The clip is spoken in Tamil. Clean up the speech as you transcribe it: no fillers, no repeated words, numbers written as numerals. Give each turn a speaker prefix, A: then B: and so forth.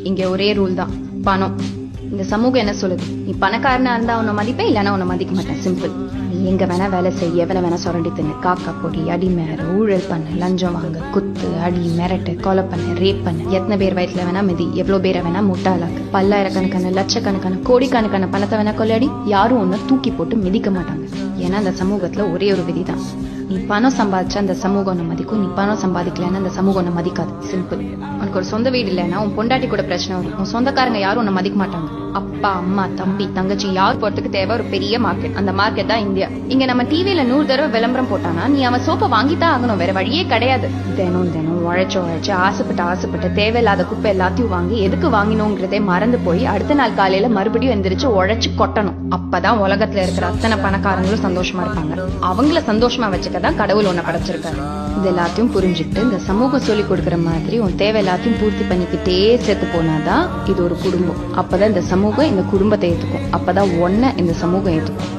A: இங்க ஒரே ரூல் தான், பணம். இந்த சமூகம் என்ன சொல்லுது, நீ பணக்காரனா இருந்தா உன்னை மதிப்பேன், இல்லைன்னா உன்னை மதிக்க மாட்டேன். சிம்பிள். நீ எங்க வேணா வேலை செய்ய, எவனை வேணா சுரண்டி தின்னு, காக்கா பொடி, அடிமேற, ஊழல் பண்ணு, லஞ்சம் வாங்க, குத்து, அடி, மிரட்டு, கொலை பண்ணு, ரேப் பண்ணு, எத்தனை பேர் வயிற்றுல வேணா மிதி, எவ்வளவு பேரை வேணா முட்டாளாக்கு, பல்லாயிரக்கணக்கான லட்சக்கணக்கான கோடிக்கணக்கான பணத்தை வேணா கொள்ளையடி, யாரும் ஒன்ன தூக்கி போட்டு மிதிக்க மாட்டாங்க. ஏன்னா அந்த சமூகத்துல ஒரே ஒரு விதிதான், நீ பணம் சம்பாதிச்சா அந்த சமூகம் ஒன்ன மதிக்கும், நீ பணம் சம்பாதிக்கலன்னா அந்த சமூகம் ஒன்ன மதிக்காது. சிம்பிள். உனக்கு ஒரு சொந்த வீடு இல்லைன்னா உன் பொண்டாட்டி கூட பிரச்சனை வரும், உன் சொந்தக்காரங்க யாரும் உன்னை மதிக்க மாட்டாங்க. அப்பா, அம்மா, தம்பி, தங்கச்சி யார் போறதுக்கு தேவை ஒரு பெரிய மார்க்கெட். அந்த மார்க்கெட் தான் இந்தியா. இங்க நம்ம டிவியில 100 தடவை விளம்பரம் போட்டானா நீ அவன் சோப்பை வாங்கித்தான் ஆகணும், வேற வழியே கிடையாது. தினம் தினம் உழைச்சு ஆசைப்பட்டு தேவையில்லாத குப்பை எல்லாத்தையும் வாங்கி எதுக்கு வாங்கினோங்கிறதே மறந்து போய் அடுத்த நாள் காலையில மறுபடியும் எந்திரிச்சு உழைச்சு கொட்டணும். அப்பதான் உலகத்துல இருக்கிற அத்தனை பணக்காரங்களும் சந்தோஷமா இருப்பாங்க. அவங்கள சந்தோஷமா வச்சுக்கதான் கடவுள் ஒன்ன படைச்சிருக்காரு. இது எல்லாத்தையும் புரிஞ்சுக்கிட்டு இந்த சமூகம் சொல்லி கொடுக்குற மாதிரி உன் தேவை எல்லாத்தையும் பூர்த்தி பண்ணிக்கிட்டே சேர்த்து போனாதான் இது ஒரு குடும்பம். அப்பதான் இந்த சமூகம் இந்த குடும்பத்தை ஏத்துக்கும். அப்பதான் ஒன்ன இந்த சமூகம் ஏத்துக்கும்.